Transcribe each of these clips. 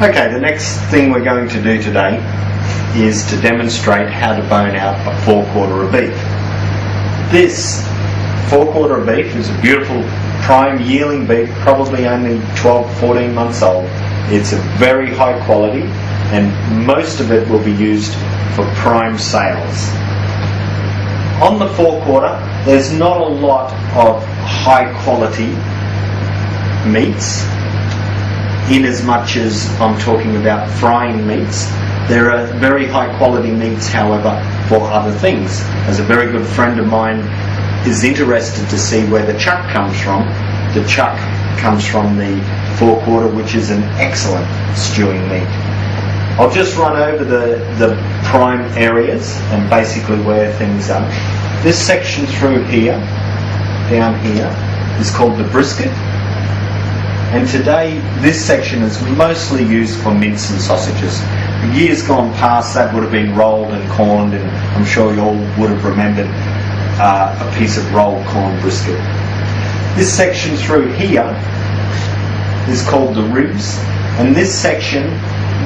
Okay, the next thing we're going to do today is to demonstrate how to bone out a forequarter of beef. This forequarter of beef is a beautiful prime yearling beef, probably only 12-14 months old. It's a very high quality and most of it will be used for prime sales. On the forequarter there's not a lot of high quality meats, in as much as I'm talking about frying meats. There are very high quality meats, however, for other things. As a very good friend of mine is interested to see where the chuck comes from, the chuck comes from the forequarter, which is an excellent stewing meat. I'll just run over the prime areas and basically where things are. This section through here, down here, is called the brisket. And today this section is mostly used for mince and sausages. Years gone past that would have been rolled and corned, and I'm sure you all would have remembered a piece of rolled corned brisket. This section through here is called the ribs, and this section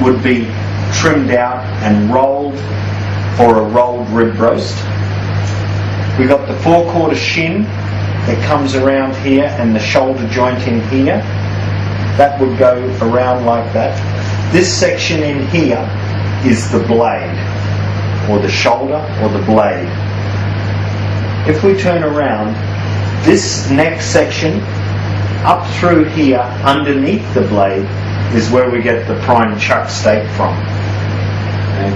would be trimmed out and rolled for a rolled rib roast. We've got the forequarter shin that comes around here and the shoulder joint in here. That would go around like that. This section in here is the blade, or the shoulder, or the blade. If we turn around, this next section, up through here, underneath the blade, is where we get the prime chuck steak from.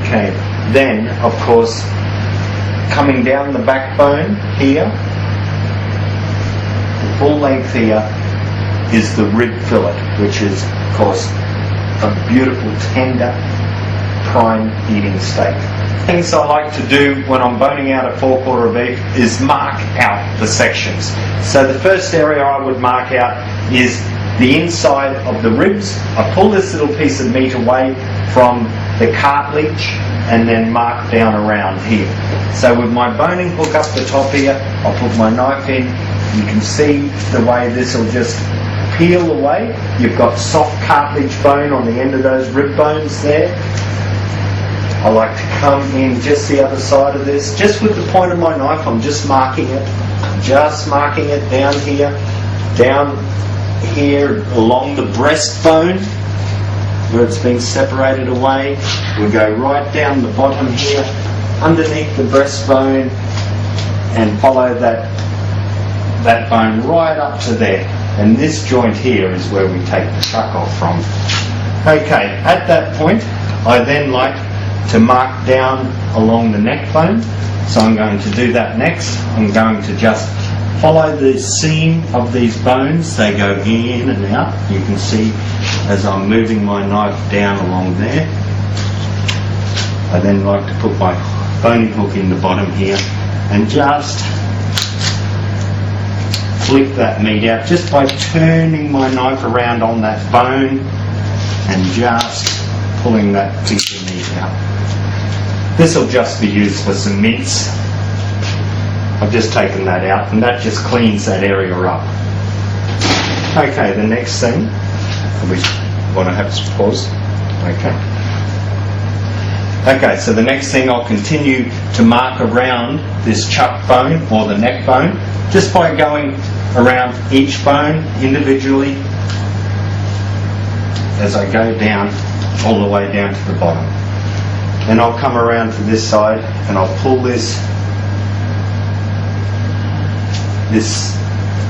Okay, then, of course, coming down the backbone here, the full length here, is the rib fillet, which is, of course, a beautiful, tender, prime eating steak. Things I like to do when I'm boning out a forequarter of beef is mark out the sections. So the first area I would mark out is the inside of the ribs. I pull this little piece of meat away from the cartilage and then mark down around here. So with my boning hook up the top here, I'll put my knife in. You can see the way this will just peel away. You've got soft cartilage bone on the end of those rib bones there. I like to come in just the other side of this. Just with the point of my knife, I'm just marking it down here along the breastbone where it's been separated away. We go right down the bottom here, underneath the breastbone, and follow that bone right up to there. And this joint here is where we take the chuck off from. Okay, at that point, I then like to mark down along the neck bone. So I'm going to do that next. I'm going to just follow the seam of these bones. They go in and out. You can see as I'm moving my knife down along there. I then like to put my boning hook in the bottom here and just flick that meat out just by turning my knife around on that bone and just pulling that piece of meat out. This will just be used for some mince. I've just taken that out and that just cleans that area up. Okay, the next thing, we want to have to pause. Okay, so the next thing I'll continue to mark around this chuck bone or the neck bone just by going around each bone individually as I go down all the way down to the bottom. Then I'll come around to this side and I'll pull this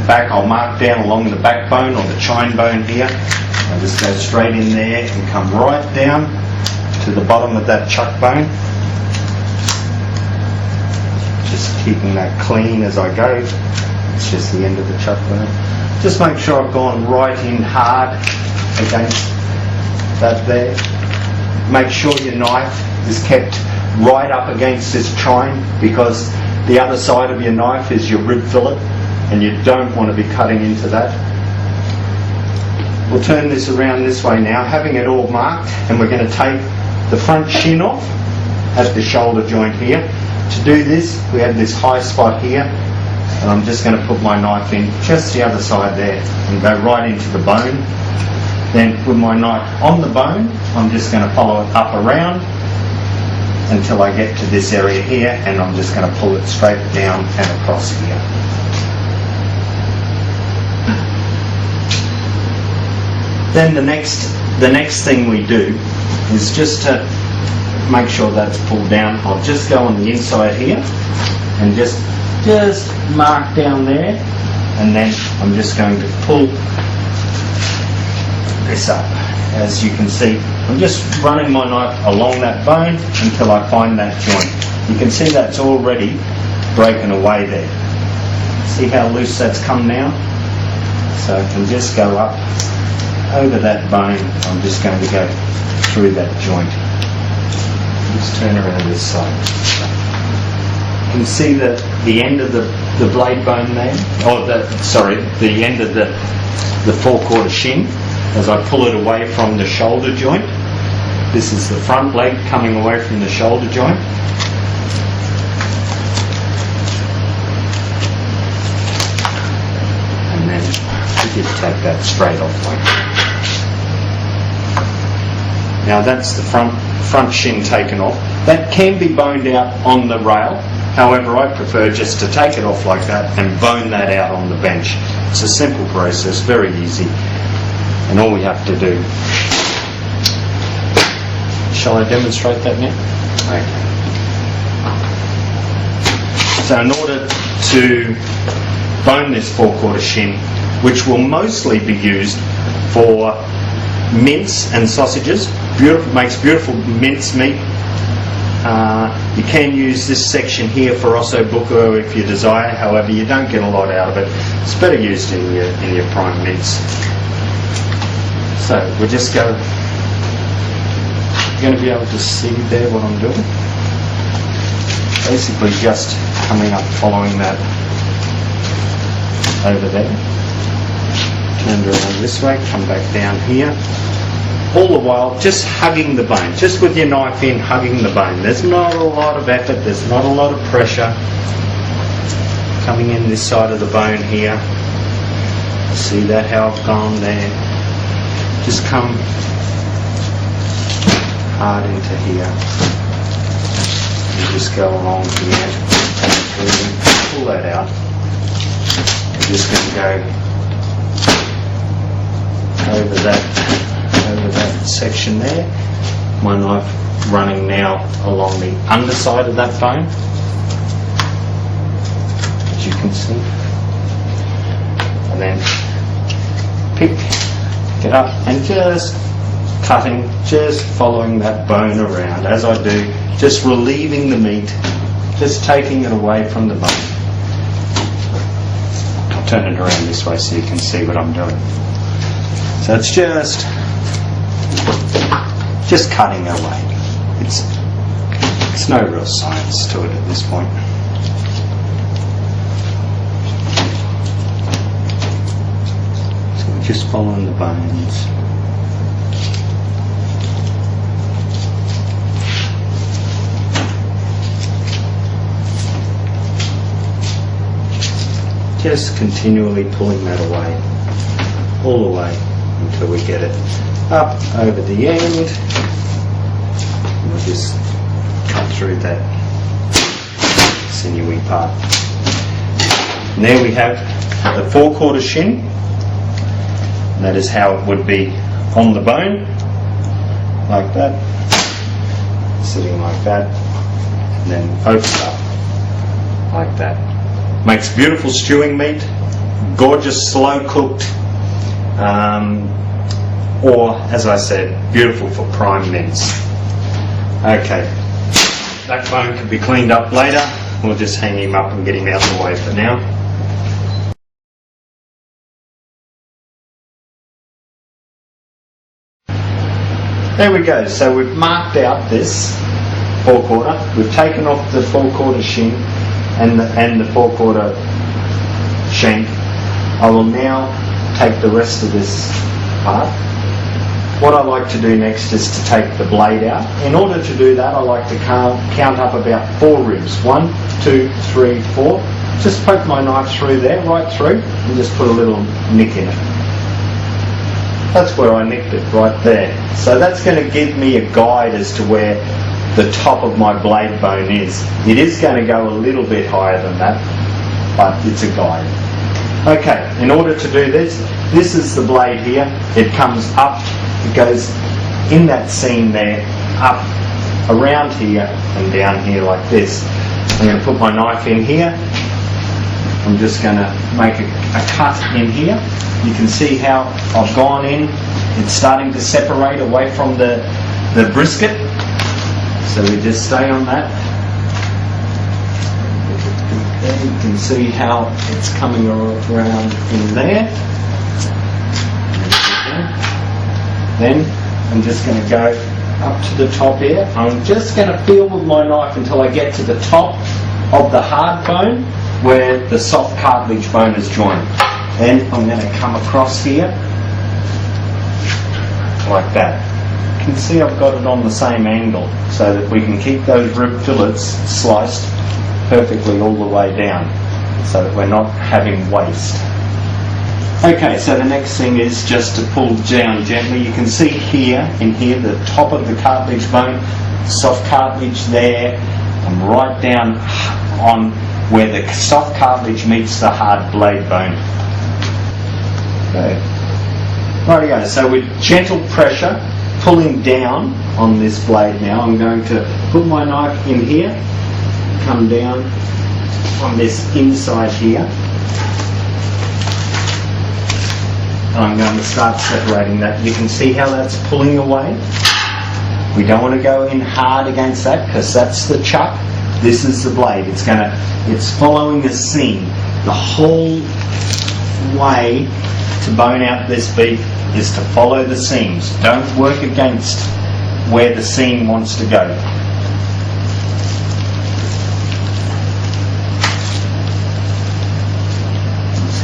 back. I'll mark down along the backbone or the chine bone here. I'll just go straight in there and come right down to the bottom of that chuck bone. Just keeping that clean as I go. It's just the end of the chuck bone. Just make sure I've gone right in hard against that there. Make sure your knife is kept right up against this chine, because the other side of your knife is your rib fillet and you don't want to be cutting into that. We'll turn this around this way now, having it all marked, and we're going to take the front shin off at the shoulder joint here. To do this, we have this high spot here, and I'm just going to put my knife in just the other side there and go right into the bone. Then with my knife on the bone, I'm just going to follow it up around until I get to this area here, and I'm just going to pull it straight down and across here. Then the next thing we do is just to make sure that's pulled down. I'll just go on the inside here and just mark down there, and then I'm just going to pull this up. As you can see, I'm just running my knife along that bone until I find that joint. You can see that's already broken away there. See how loose that's come now? So I can just go up over that bone. I'm just going to go through that joint. Just turn around this side. You can see the end of the blade bone there, the end of the 4/4 shin as I pull it away from the shoulder joint. This is the front leg coming away from the shoulder joint. And then you just take that straight off like that. Now that's the front shin taken off. That can be boned out on the rail. However, I prefer just to take it off like that and bone that out on the bench. It's a simple process, very easy, and all we have to do. Shall I demonstrate that now? Okay. So in order to bone this 4/4 shin, which will mostly be used for mince and sausages, makes beautiful mince meat. You can use this section here for osso buco if you desire. However, you don't get a lot out of it. It's better used in your prime mince. So we'll just go. You're going to be able to see there what I'm doing. Basically, just coming up, following that over there. Turned around this way. Come back down here. All the while just hugging the bone, just with your knife in, hugging the bone. There's not a lot of effort, there's not a lot of pressure. Coming in this side of the bone here. See that how I've gone there? Just come hard into here. And just go along here. Pull that out. I'm just going to go over that section there. My knife running now along the underside of that bone, as you can see, and then pick it up and just cutting, just following that bone around as I do, just relieving the meat, just taking it away from the bone. I'll turn it around this way so you can see what I'm doing. So it's just cutting away. It's no real science to it at this point. So we're just following the bones. Just continually pulling that away, all the way until we get it up over the end. And we'll just cut through that sinewy part. And there we have the 4/4 shin. And that is how it would be on the bone, like that, sitting like that, and then open up like that. Makes beautiful stewing meat, gorgeous slow cooked, or as I said, beautiful for prime mince. Okay, that bone can be cleaned up later. We'll just hang him up and get him out of the way for now. There we go, so we've marked out this 4/4. We've taken off the 4/4 shin and the 4/4 shank. I will now take the rest of this part. What I like to do next is to take the blade out. In order to do that, I like to count up about 4 ribs. 1, 2, 3, 4. Just poke my knife through there, right through, and just put a little nick in it. That's where I nicked it, right there. So that's going to give me a guide as to where the top of my blade bone is. It is going to go a little bit higher than that, but it's a guide. Okay, in order to do this, this is the blade here. It comes up, it goes in that seam there, up, around here, and down here like this. I'm going to put my knife in here. I'm just going to make a cut in here. You can see how I've gone in. It's starting to separate away from the brisket. So we just stay on that. You can see how it's coming around in there. Then I'm just going to go up to the top here. I'm just going to feel with my knife until I get to the top of the hard bone where the soft cartilage bone is joined. Then I'm going to come across here like that. You can see I've got it on the same angle so that we can keep those rib fillets sliced perfectly all the way down so that we're not having waste. Okay, so the next thing is just to pull down gently. You can see here, in here, the top of the cartilage bone, soft cartilage there, and right down on where the soft cartilage meets the hard blade bone. Okay. Rightio, so with gentle pressure, pulling down on this blade now, I'm going to put my knife in here, come down on this inside here, and I'm going to start separating that. You can see how that's pulling away. We don't want to go in hard against that because that's the chuck. This is the blade. It's following a seam. The whole way to bone out this beef is to follow the seams. Don't work against where the seam wants to go.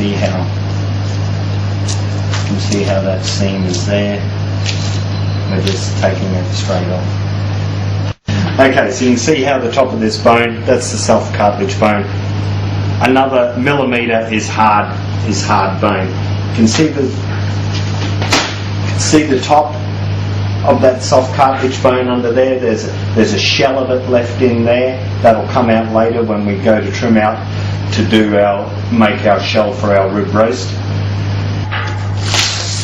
You can see how that seam is there. We're just taking it straight off. Okay, so you can see how the top of this bone, that's the soft cartilage bone. Another millimetre is hard bone. You can see the top of that soft cartilage bone under there. There's a shell of it left in there. That'll come out later when we go to trim out to make our shell for our rib roast.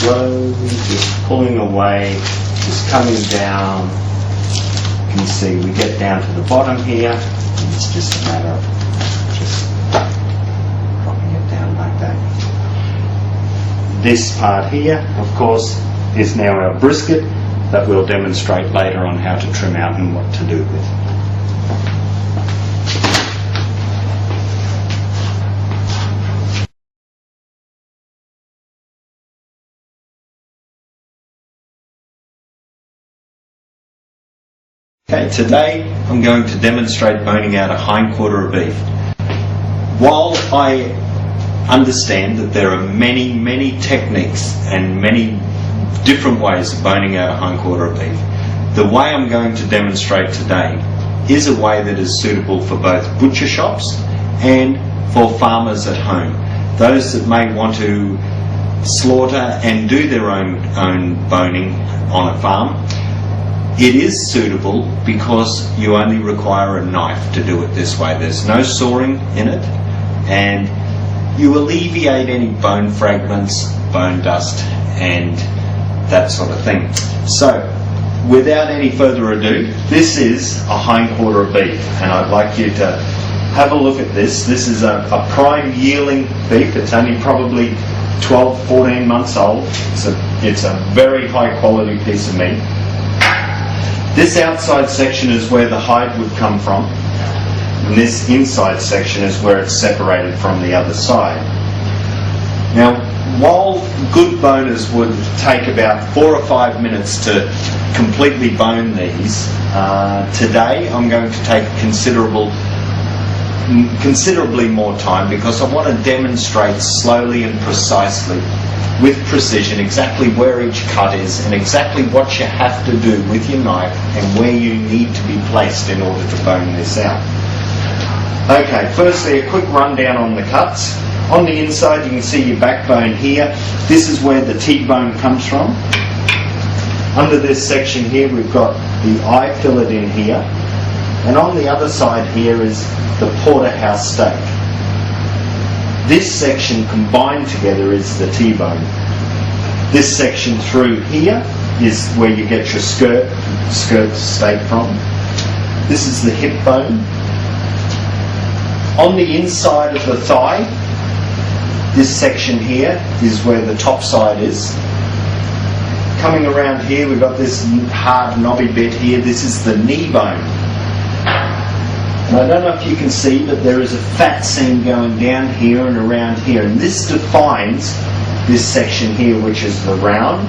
Slowly just pulling away, just coming down. You can see we get down to the bottom here, and it's just a matter of just dropping it down like that. This part here, of course, is now our brisket that we'll demonstrate later on how to trim out and what to do with. Okay, today I'm going to demonstrate boning out a hindquarter of beef. While I understand that there are many, many techniques and many different ways of boning out a hindquarter of beef, the way I'm going to demonstrate today is a way that is suitable for both butcher shops and for farmers at home. Those that may want to slaughter and do their own boning on a farm. It is suitable because you only require a knife to do it this way. There's no sawing in it, and you alleviate any bone fragments, bone dust, and that sort of thing. So, without any further ado, this is a hindquarter of beef, and I'd like you to have a look at this. This is a prime yearling beef. It's only probably 12, 14 months old. It's a very high quality piece of meat. This outside section is where the hide would come from, and this inside section is where it's separated from the other side. Now, while good boners would take about 4 or 5 minutes to completely bone these, today I'm going to take considerably more time because I want to demonstrate slowly and precisely, with precision, exactly where each cut is and exactly what you have to do with your knife and where you need to be placed in order to bone this out. Okay, firstly a quick rundown on the cuts. On the inside you can see your backbone here. This is where the T-bone comes from. Under this section here we've got the eye fillet in here, and on the other side here is the porterhouse steak. This section combined together is the T-bone. This section through here is where you get your skirt steak from. This is the hip bone. On the inside of the thigh, this section here is where the top side is. Coming around here, we've got this hard knobby bit here. This is the knee bone. And I don't know if you can see, but there is a fat seam going down here and around here, and this defines this section here, which is the round.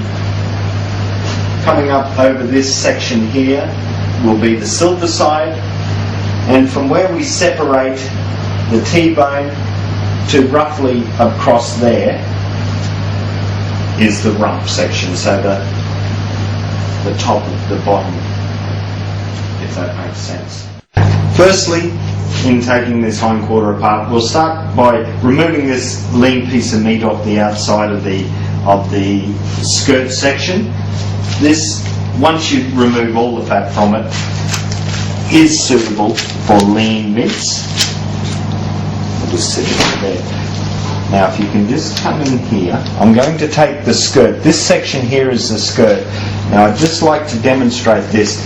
Coming up over this section here will be the silver side, and from where we separate the T-bone to roughly across there is the rump section, so the top of the bottom, if that makes sense. Firstly, in taking this hindquarter apart, we'll start by removing this lean piece of meat off the outside of the skirt section. This, once you remove all the fat from it, is suitable for lean mince. I'll just sit it there. Now if you can just come in here, I'm going to take the skirt. This section here is the skirt. Now I'd just like to demonstrate this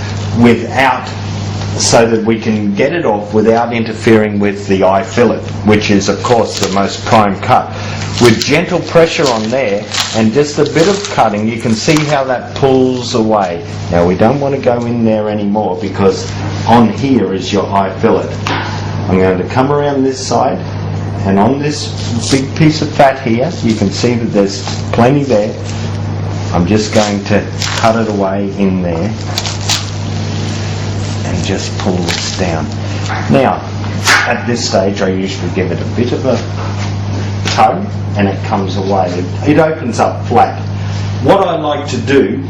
so that we can get it off without interfering with the eye fillet, which is of course the most prime cut. With gentle pressure on there and just a bit of cutting, you can see how that pulls away. Now we don't want to go in there anymore because on here is your eye fillet. I'm going to come around this side, and on this big piece of fat here, you can see that there's plenty there. I'm just going to cut it away in there and just pull this down. Now, at this stage I usually give it a bit of a tug and it comes away. It opens up flat. What I like to do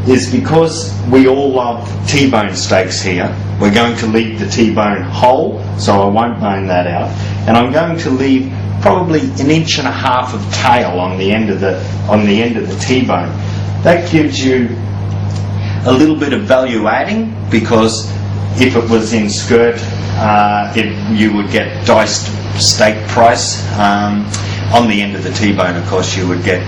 is, because we all love T-bone steaks here, we're going to leave the T-bone whole, so I won't bone that out, and I'm going to leave probably 1.5 inches of tail on the end of the T-bone. That gives you a little bit of value adding, because if it was in skirt, you would get diced steak price. On the end of the T-bone, of course, you would get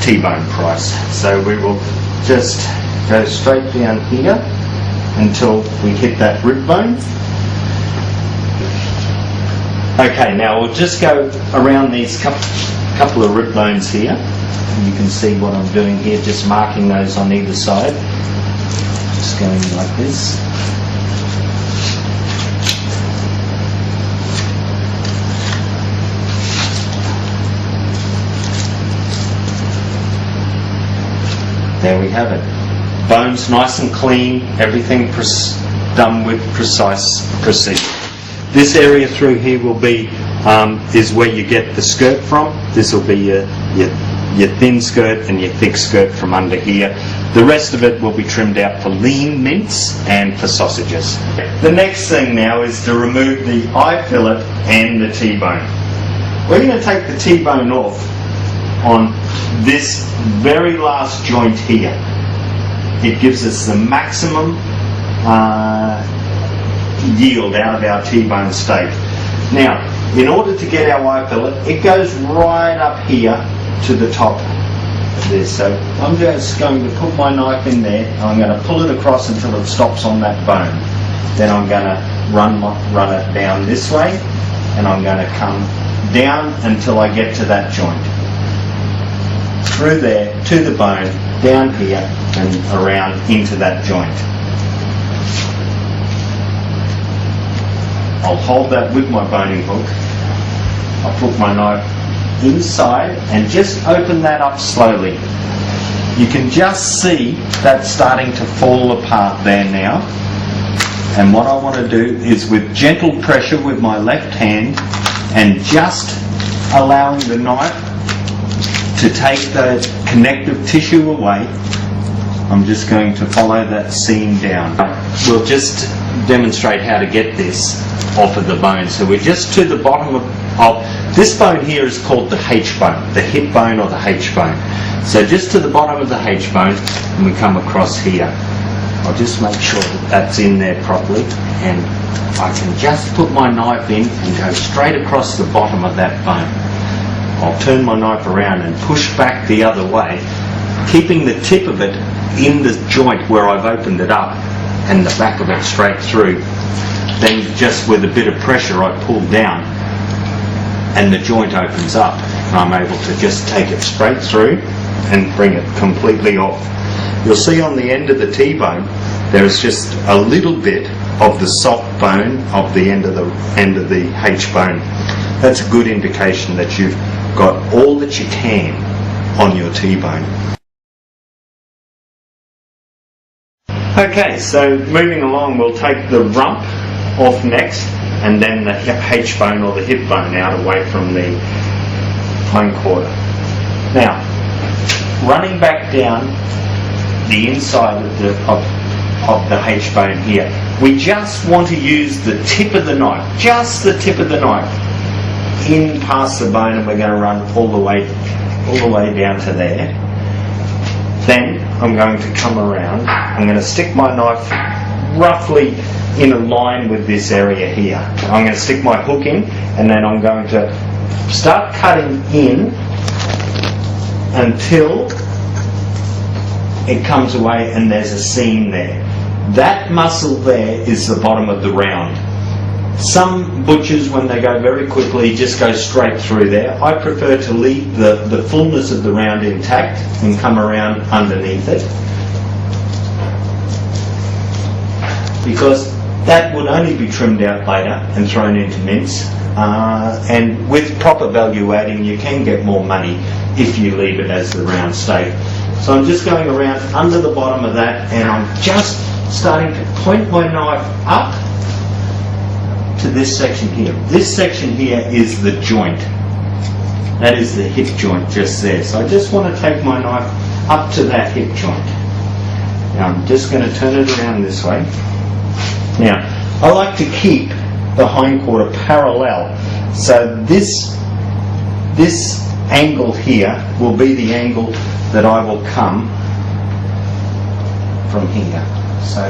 T-bone price. So we will just go straight down here until we hit that rib bone. Okay, now we'll just go around these couple of rib bones here. You can see what I'm doing here, just marking those on either side. Just going like this. There we have it. Bones nice and clean, everything done with precise precision. This area through here will be is where you get the skirt from. This will be your thin skirt and your thick skirt from under here. The rest of it will be trimmed out for lean mince and for sausages. The next thing now is to remove the eye fillet and the T-bone. We're going to take the T-bone off on this very last joint here. It gives us the maximum yield out of our T-bone steak. Now, in order to get our eye fillet, it goes right up here to the top of this. So I'm just going to put my knife in there, and I'm going to pull it across until it stops on that bone. Then I'm going to run it down this way, and I'm going to come down until I get to that joint. Through there, to the bone, down here, and around into that joint. I'll hold that with my boning hook. I'll put my knife inside and just open that up slowly. You can just see that starting to fall apart there now. And what I want to do is, with gentle pressure with my left hand and just allowing the knife to take the connective tissue away, I'm just going to follow that seam down. We'll just demonstrate how to get this off of the bone. So we're just to the bottom of this bone here is called the H bone, the hip bone or the H bone. So just to the bottom of the H bone, and we come across here. I'll just make sure that that's in there properly, and I can just put my knife in and go straight across the bottom of that bone. I'll turn my knife around and push back the other way, keeping the tip of it in the joint where I've opened it up and the back of it straight through. Then just with a bit of pressure I pull down and the joint opens up, and I'm able to just take it straight through and bring it completely off. You'll see on the end of the T-bone there is just a little bit of the soft bone of the end of the H bone. That's a good indication that you've got all that you can on your T-bone. Okay, so moving along, we'll take the rump off next, and then the H bone or the hip bone out away from the hindquarter. Now, running back down the inside of the H bone here, we just want to use the tip of the knife, just the tip of the knife, in past the bone, and we're going to run all the way down to there. Then I'm going to come around. I'm going to stick my knife roughly in a line with this area here. I'm going to stick my hook in, and then I'm going to start cutting in until it comes away and there's a seam there. That muscle there is the bottom of the round. Some butchers, when they go very quickly, just go straight through there. I prefer to leave the fullness of the round intact and come around underneath it, because that would only be trimmed out later and thrown into mince. And with proper value adding, you can get more money if you leave it as the round steak. So I'm just going around under the bottom of that, and I'm just starting to point my knife up to this section here. This section here is the joint. That is the hip joint just there. So I just want to take my knife up to that hip joint. Now I'm just going to turn it around this way. Now, I like to keep the hindquarter parallel. So this angle here will be the angle that I will come from here. So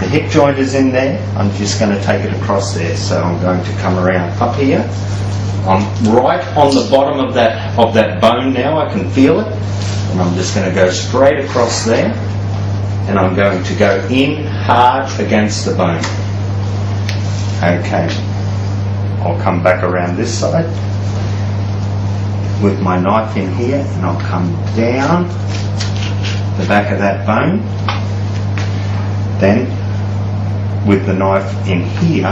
the hip joint is in there. I'm just going to take it across there. So I'm going to come around up here. I'm right on the bottom of that bone now. I can feel it. And I'm just going to go straight across there. And I'm going to go in hard against the bone. Okay. I'll come back around this side with my knife in here, and I'll come down the back of that bone. Then with the knife in here,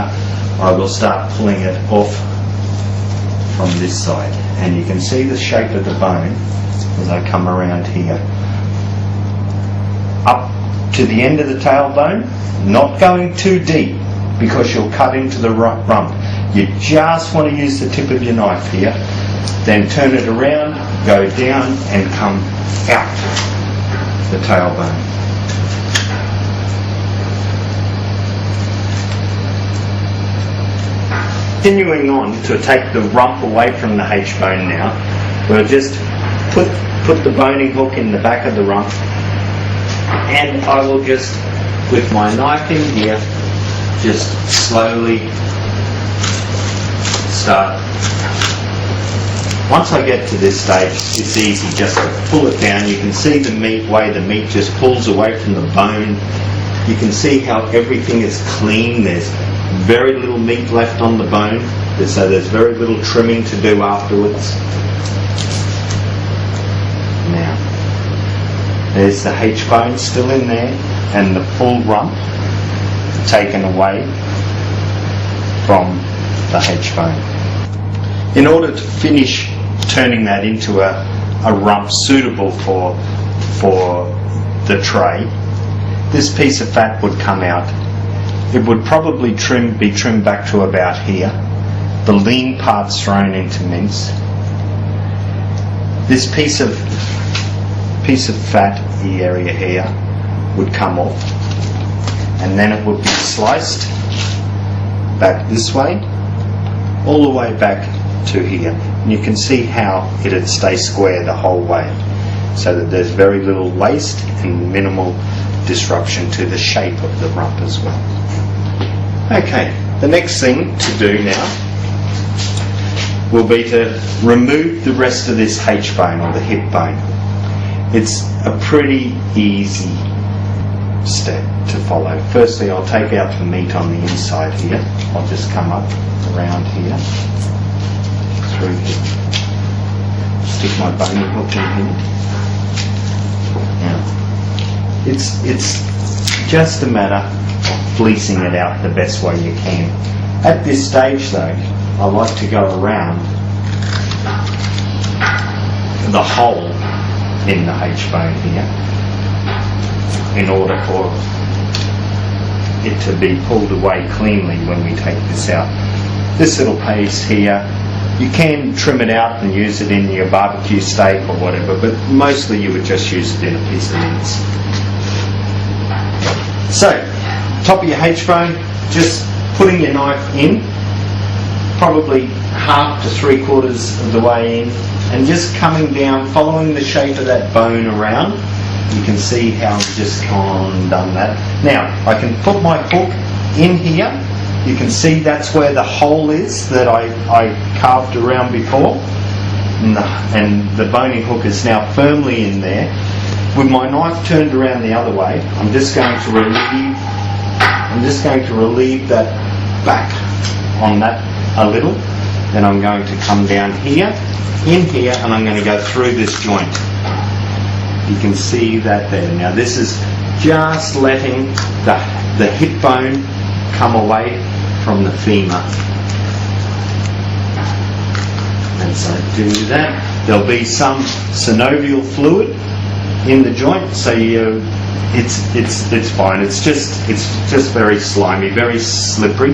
I will start pulling it off from this side, and you can see the shape of the bone as I come around here up to the end of the tailbone, not going too deep because you'll cut into the rump. You just want to use the tip of your knife here, then turn it around, go down and come out the tailbone. Continuing on to take the rump away from the H bone now, we'll just put the boning hook in the back of the rump, and I will just, with my knife in here, just slowly start. Once I get to this stage, it's easy just to pull it down. You can see the way the meat just pulls away from the bone. You can see how everything is clean. There's very little meat left on the bone, so there's very little trimming to do afterwards. Now, there's the H bone still in there, and the full rump taken away from the H bone. In order to finish turning that into a rump suitable for the tray, this piece of fat would come out. It would probably be trimmed back to about here. The lean part's thrown into mince. This piece of fat, the area here, would come off, and then it would be sliced back this way all the way back to here. And you can see how it'd stay square the whole way, so that there's very little waste and minimal disruption to the shape of the rump as well. Okay, the next thing to do now will be to remove the rest of this H-bone or the hip bone. It's a pretty easy step to follow. Firstly, I'll take out the meat on the inside here. I'll just come up around here, through here, stick my boning hook in here. Now, it's just a matter of fleecing it out the best way you can. At this stage though, I like to go around the hole in the H-bone here in order for it to be pulled away cleanly when we take this out. This little piece here, you can trim it out and use it in your barbecue steak or whatever, but mostly you would just use it in a piece of mince. So, top of your H-bone, just putting your knife in, probably half to 3/4 of the way in, and just coming down, following the shape of that bone around. You can see how I've just gone and done that. Now, I can put my hook in here. You can see that's where the hole is that I carved around before. And the boning hook is now firmly in there. With my knife turned around the other way, I'm just going to relieve that back on that a little. Then I'm going to come down here, in here, and I'm going to go through this joint. You can see that there. Now this is just letting the hip bone come away from the femur. As I do that, there'll be some synovial fluid in the joint, so it's fine. It's just very slimy, very slippery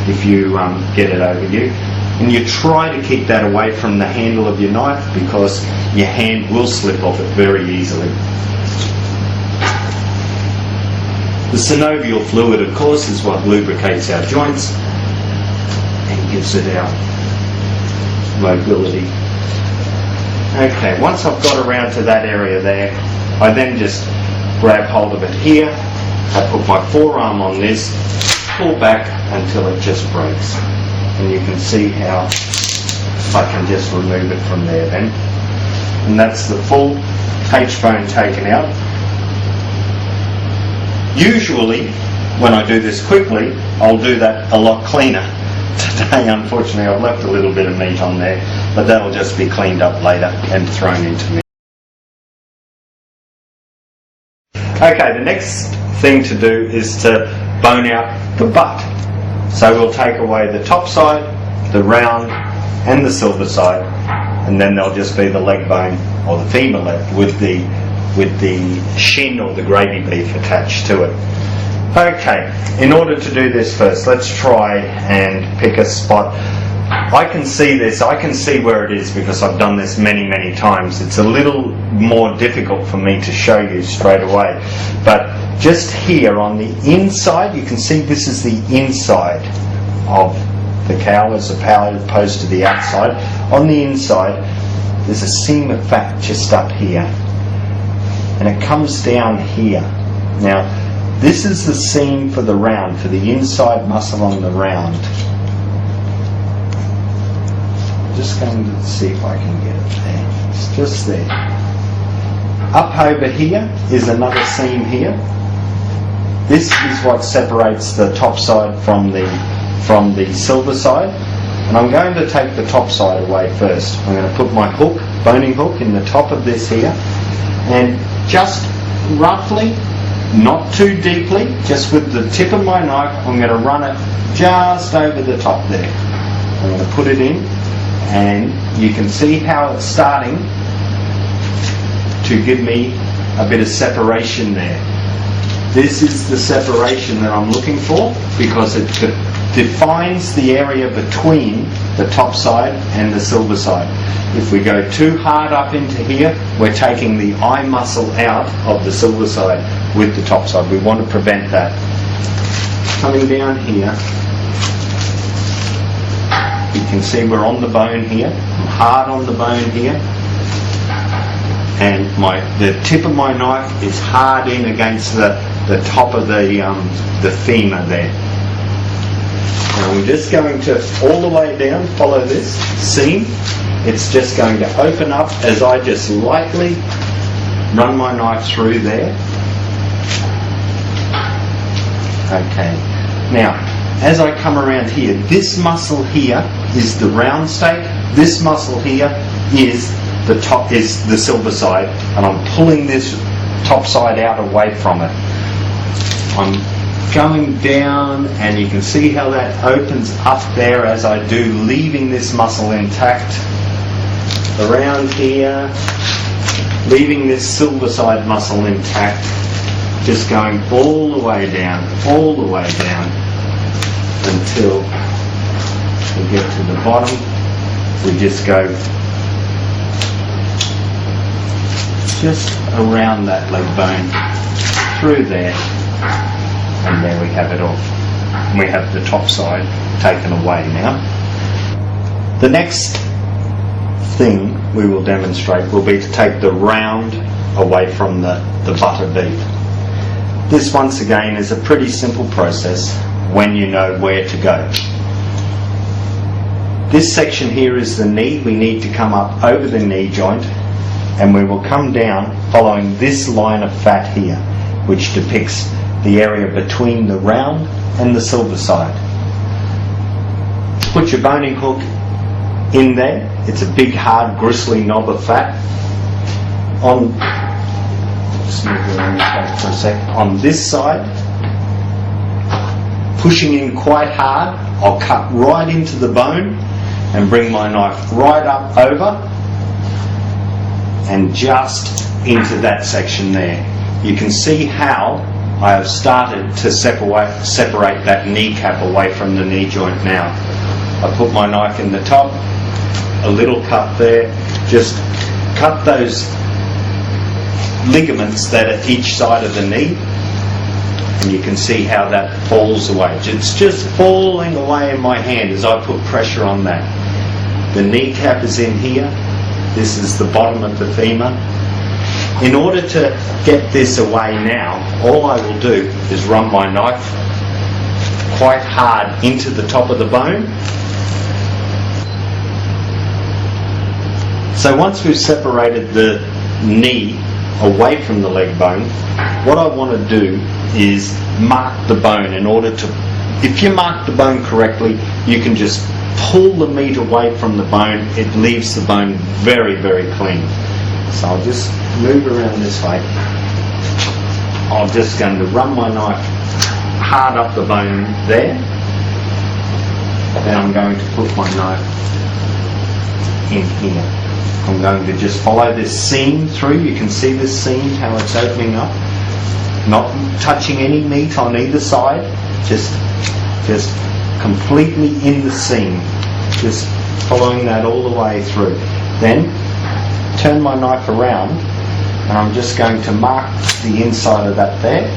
if you get it over you. And you try to keep that away from the handle of your knife because your hand will slip off it very easily. The synovial fluid, of course, is what lubricates our joints and gives it our mobility. Okay, once I've got around to that area there, I then just grab hold of it here. I put my forearm on this, pull back until it just breaks. And you can see how I can just remove it from there then. And that's the full H-bone taken out. Usually, when I do this quickly, I'll do that a lot cleaner. Today, unfortunately, I've left a little bit of meat on there, but that'll just be cleaned up later and thrown into me. Okay, the next thing to do is to bone out the butt. So we'll take away the top side, the round, and the silver side, and then there'll just be the leg bone or the femur left with the shin or the gravy beef attached to it. Okay, in order to do this first, let's try and pick a spot. I can see this, I can see where it is because I've done this many times. It's a little more difficult for me to show you straight away, but just here on the inside, you can see this is the inside of the cow as opposed to the outside. On the inside, there's a seam of fat just up here, and it comes down here. Now, this is the seam for the round, for the inside muscle on the round. I'm just going to see if I can get it there. It's just there. Up over here is another seam here. This is what separates the top side from the silver side. And I'm going to take the top side away first. I'm going to put my hook, boning hook, in the top of this here, and just roughly, not too deeply, just with the tip of my knife, I'm going to run it just over the top there. I'm going to put it in, and you can see how it's starting to give me a bit of separation there. This is the separation that I'm looking for because it defines the area between the top side and the silver side. If we go too hard up into here, we're taking the eye muscle out of the silver side with the top side. We want to prevent that. Coming down here, You can see we're on the bone here. I'm hard on the bone here. And the tip of my knife is hard in against the top of the femur there. Now I'm just going to, all the way down, follow this seam. It's just going to open up as I just lightly run my knife through there. Okay. Now, as I come around here, this muscle here is the round steak. This muscle here is the top, is the silver side, and I'm pulling this top side out away from it. I'm going down, and you can see how that opens up there as I do, leaving this muscle intact. Around here, leaving this silver side muscle intact, just going all the way down until we get to the bottom. We just go just around that leg bone, through there, and there we have it all. We have the top side taken away now. The next thing we will demonstrate will be to take the round away from the butter beef. This once again is a pretty simple process when you know where to go. This section here is the knee. We need to come up over the knee joint, and we will come down following this line of fat here, which depicts the area between the round and the silver side. Put your boning hook in there. It's a big, hard, gristly knob of fat. Just move around back for a sec. On this side, pushing in quite hard, I'll cut right into the bone and bring my knife right up over and just into that section there. You can see how I have started to separate that kneecap away from the knee joint now. I put my knife in the top, a little cut there, just cut those ligaments that are each side of the knee, and you can see how that falls away. It's just falling away in my hand as I put pressure on that. The kneecap is in here. This is the bottom of the femur. In order to get this away now, all I will do is run my knife quite hard into the top of the bone. So once we've separated the knee away from the leg bone, what I want to do is mark the bone in order to, if you mark the bone correctly, you can just pull the meat away from the bone. It leaves the bone very, very clean. So I'll just move around this way. I'm just going to run my knife hard up the bone there. Then I'm going to put my knife in here. I'm going to just follow this seam through. You can see this seam, how it's opening up. Not touching any meat on either side. Just completely in the seam. Just following that all the way through. Then turn my knife around, and I'm just going to mark the inside of that there.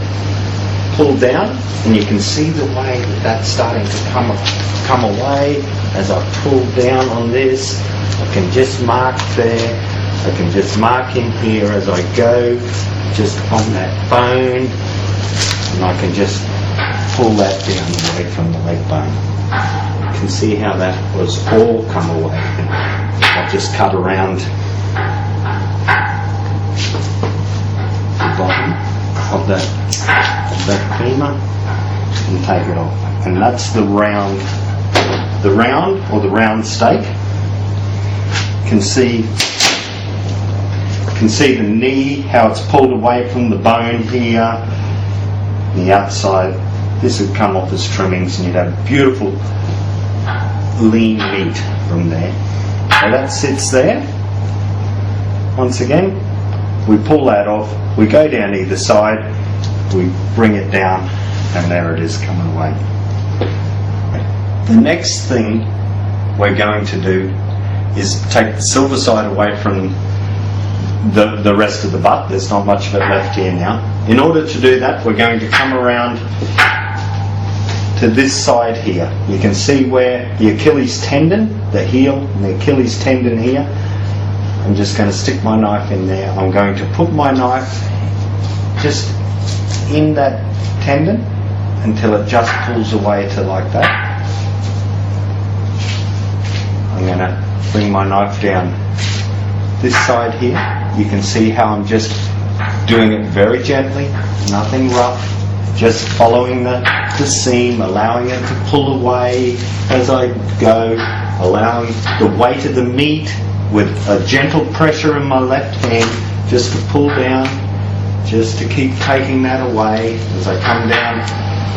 Pull down, and you can see the way that that's starting to come away as I pull down on this. I can just mark there. I can just mark in here as I go, just on that bone, and I can just pull that down away from the leg bone. You can see how that was all come away. I'll just cut around the bottom of that femur and take it off. And that's the round or the round steak. Can see the knee, how it's pulled away from the bone here, the outside. This would come off as trimmings, and you'd have beautiful lean meat from there. So that sits there. Once again, we pull that off, we go down either side, we bring it down, and there it is coming away. The next thing we're going to do is take the silver side away from the rest of the butt. There's not much of it left here now. In order to do that, we're going to come around to this side here. You can see where the Achilles tendon, the heel and the Achilles tendon here. I'm just going to stick my knife in there. I'm going to put my knife just in that tendon until it just pulls away to like that. I'm going to bring my knife down this side here. You can see how I'm just doing it very gently, nothing rough, just following the seam, allowing it to pull away as I go, allowing the weight of the meat with a gentle pressure in my left hand just to pull down, just to keep taking that away as I come down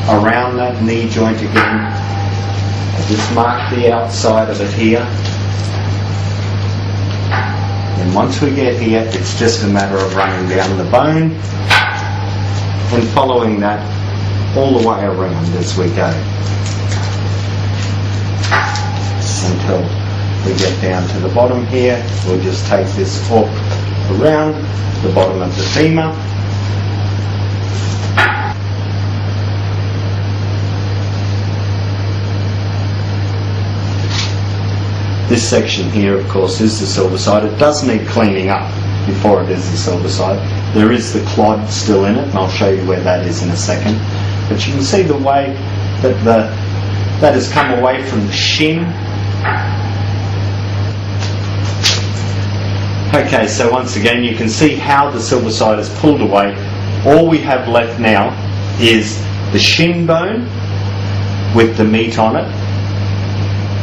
around that knee joint again. I just mark the outside of it here. And once we get here, it's just a matter of running down the bone and following that all the way around as we go until we get down to the bottom here. We'll just take this up around the bottom of the femur. This section here, of course, is the silver side. It does need cleaning up before it is the silver side. There is the clod still in it, and I'll show you where that is in a second. But you can see the way that that has come away from the shin. Okay, so once again you can see how the silver side is pulled away. All we have left now is the shin bone with the meat on it.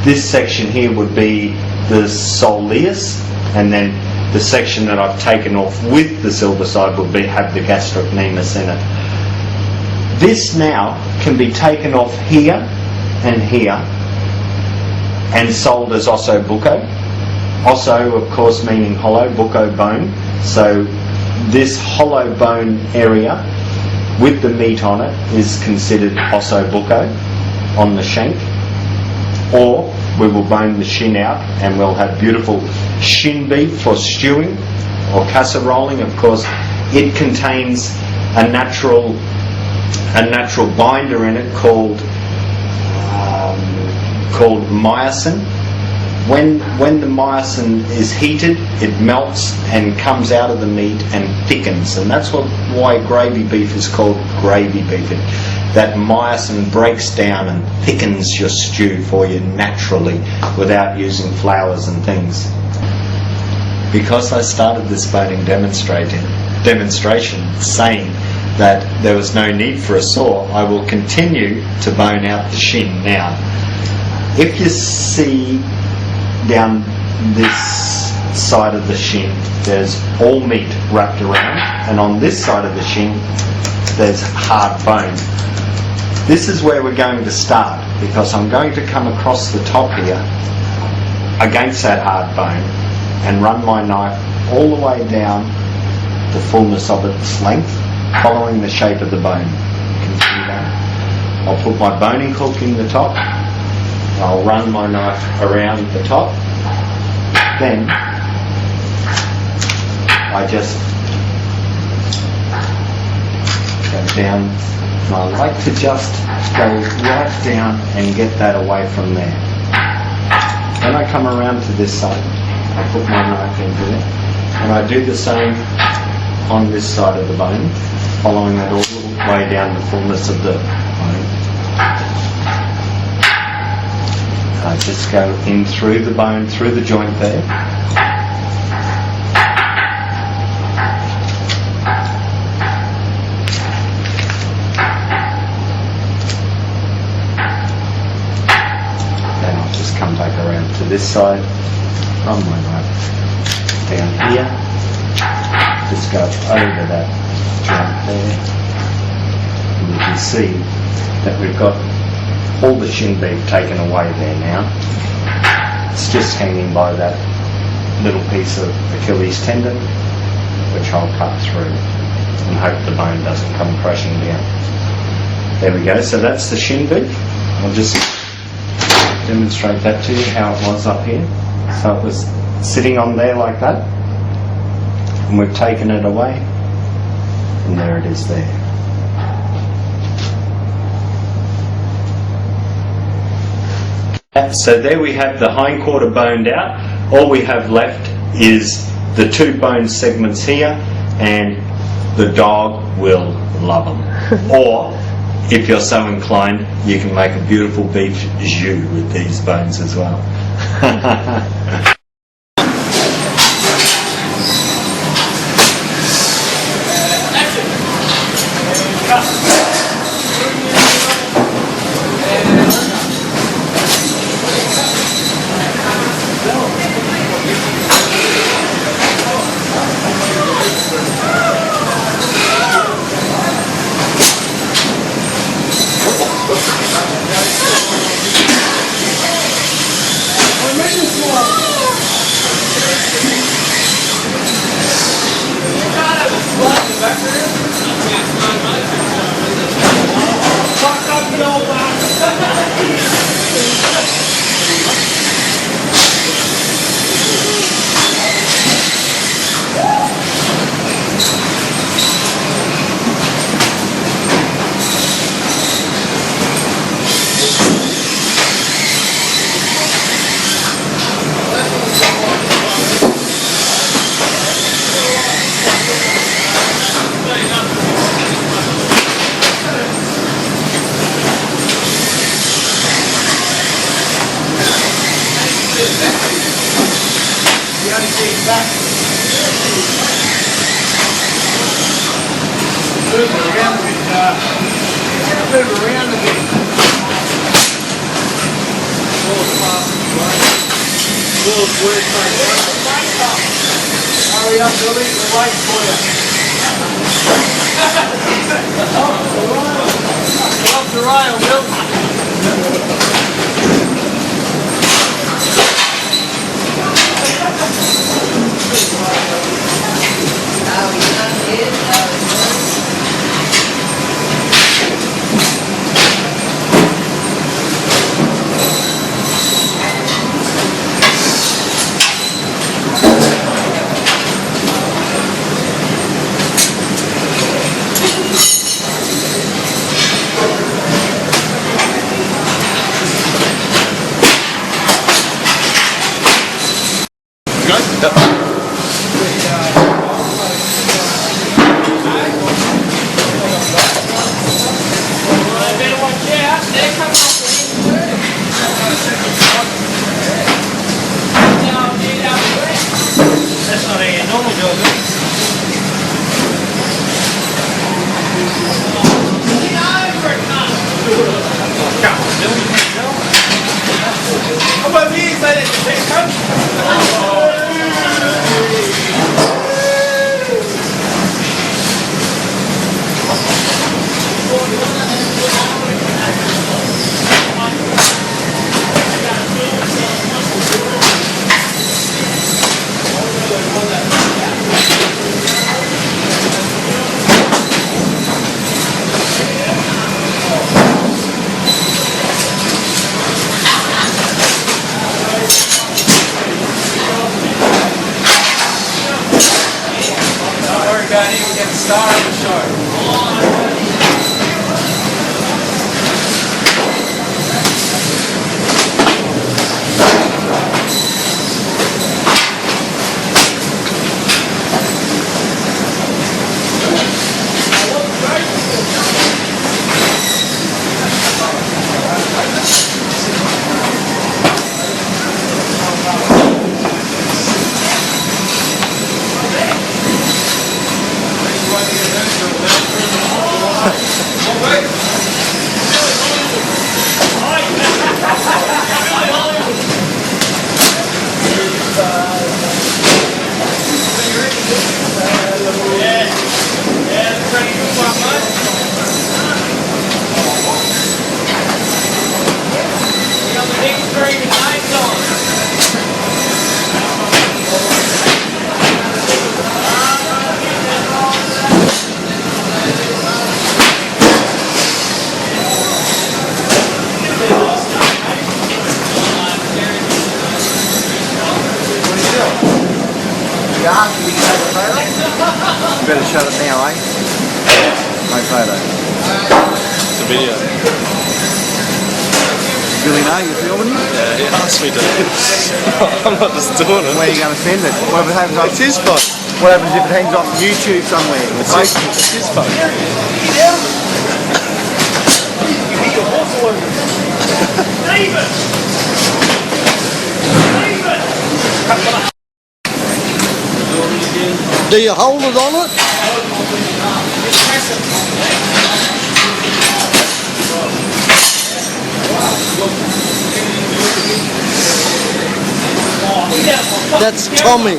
This section here would be the soleus, and then the section that I've taken off with the silver side would have the gastrocnemius in it. This now can be taken off here and here and sold as osso bucco. Osso, of course, meaning hollow, bucco bone. So this hollow bone area with the meat on it is considered osso bucco on the shank. Or we will bone the shin out and we'll have beautiful shin beef for stewing or casseroling. Of course, it contains a natural binder in it called myosin. When the myosin is heated, it melts and comes out of the meat and thickens, and that's why gravy beef is called gravy beef. That myosin breaks down and thickens your stew for you naturally without using flours and things. Because I started this boning demonstration saying that there was no need for a saw, I will continue to bone out the shin now. If you see down this side of the shin, there's all meat wrapped around, and on this side of the shin there's hard bone. This is where we're going to start, because I'm going to come across the top here against that hard bone and run my knife all the way down the fullness of its length, following the shape of the bone. You can see that. I'll put my boning hook in the top. I'll run my knife around the top. Then I just go down. And I like to just go right down and get that away from there. Then I come around to this side. I put my knife into it, and I do the same on this side of the bone, following that all the way down the fullness of the bone. I just go in through the bone, through the joint there. Then I'll just come back around to this side, run my knife down here, just go over that joint there, and you can see that we've got all the shin beef taken away there now. It's just hanging by that little piece of Achilles tendon, which I'll cut through and hope the bone doesn't come crashing down. There we go, so that's the shin beef. I'll just demonstrate that to you, how it was up here. So it was sitting on there like that, and we've taken it away, and there it is there. So there we have the hindquarter boned out. All we have left is the 2 bone segments here, and the dog will love them. Or, if you're so inclined, you can make a beautiful beef jus with these bones as well. Hurry up, Billy, the light's for you. Off the rail, Bill. Better shut it now, eh? My photo. It's a video. Billy, now you filming him? Yeah, he asked me to. I'm not just doing it. Where are you going to send it? What if it hangs on? It's his phone. What happens if it hangs on YouTube somewhere? Or Facebook? It's his phone. Do you hold it on it? That's Tommy.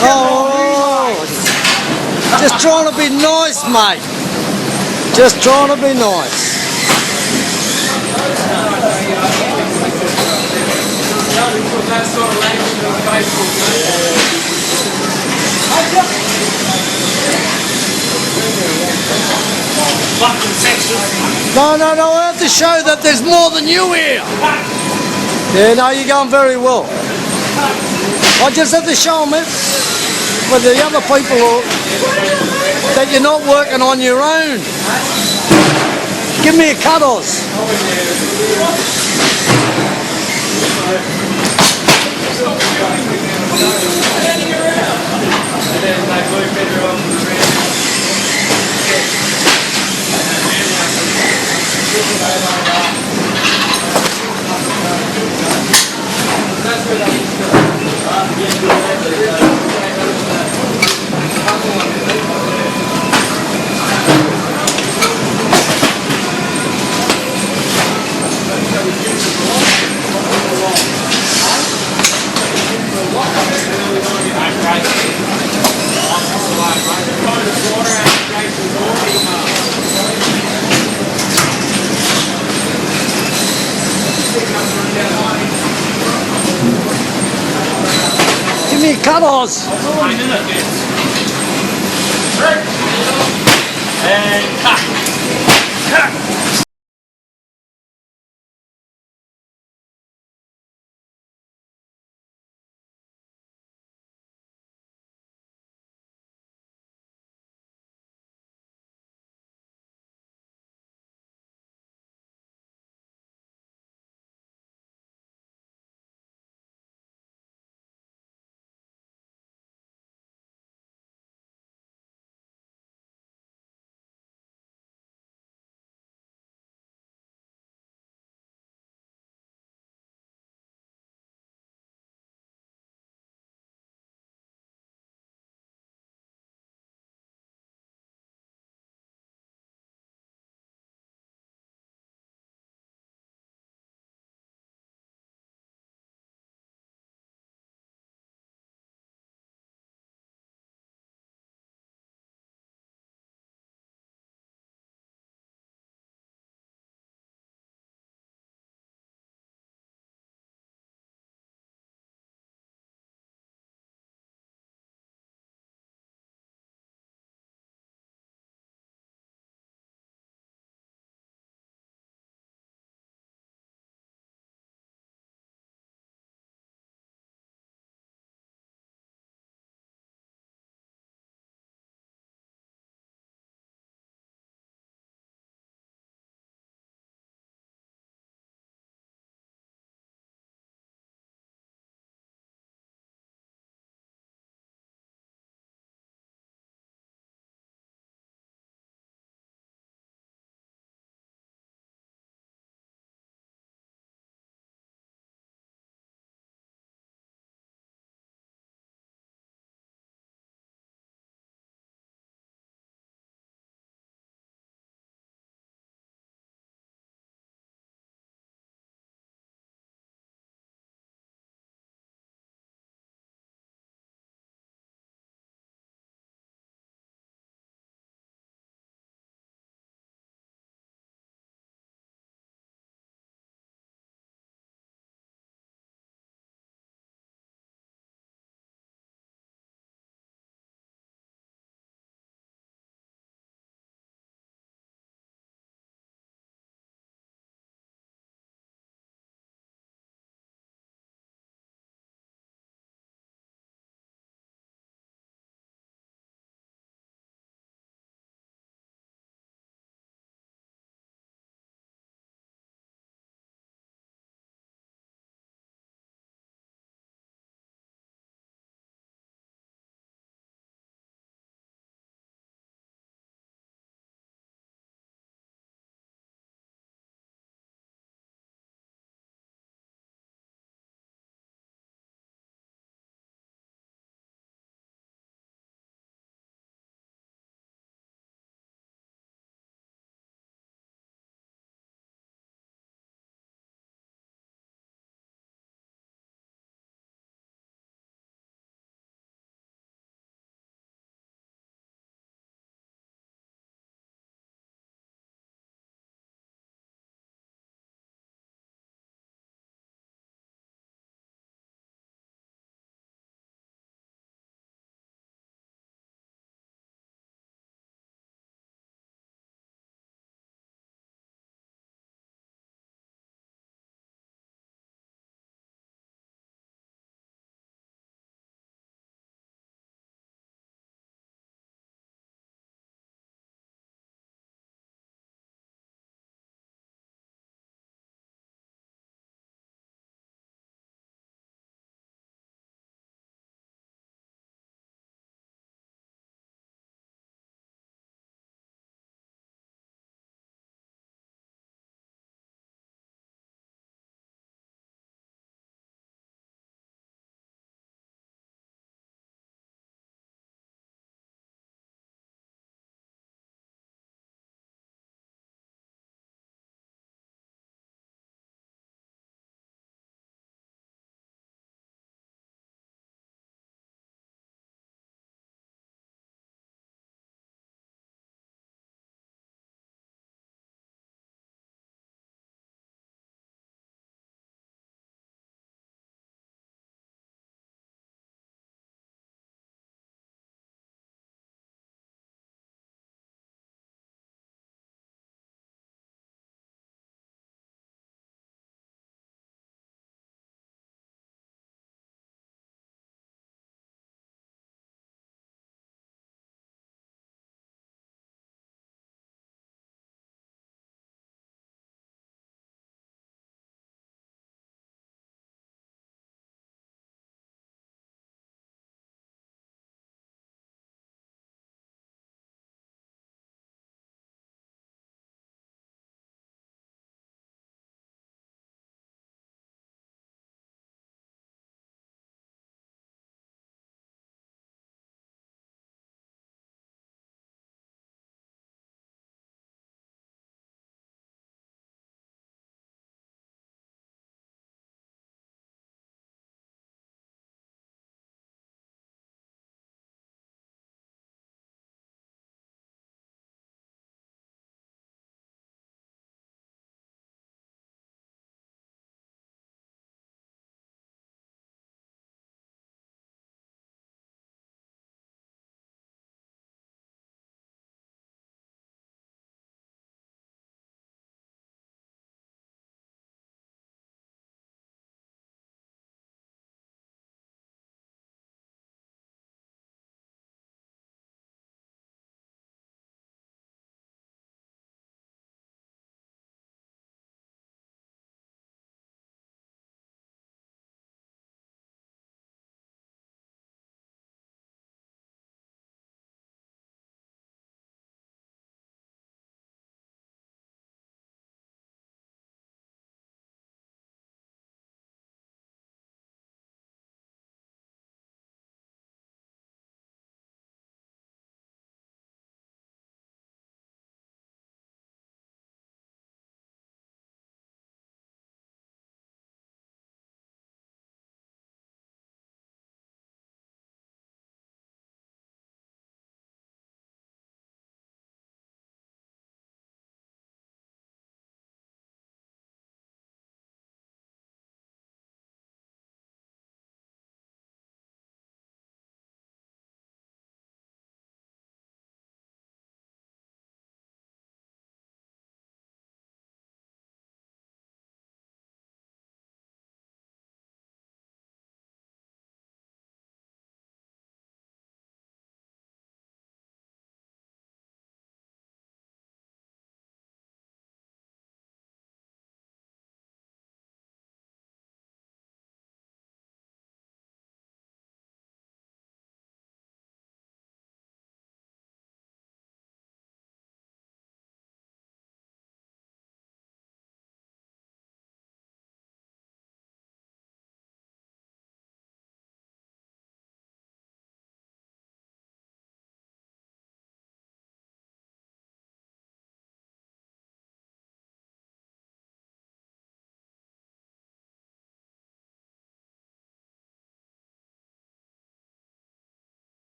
Oh, just trying to be nice, mate. Just trying to be nice. No, I have to show that there's more than you here. Yeah, no, you're going very well. I just have to show them it with the other people that you're not working on your own. Give me a cut, Oz. Give me a cut, Oz. And cut.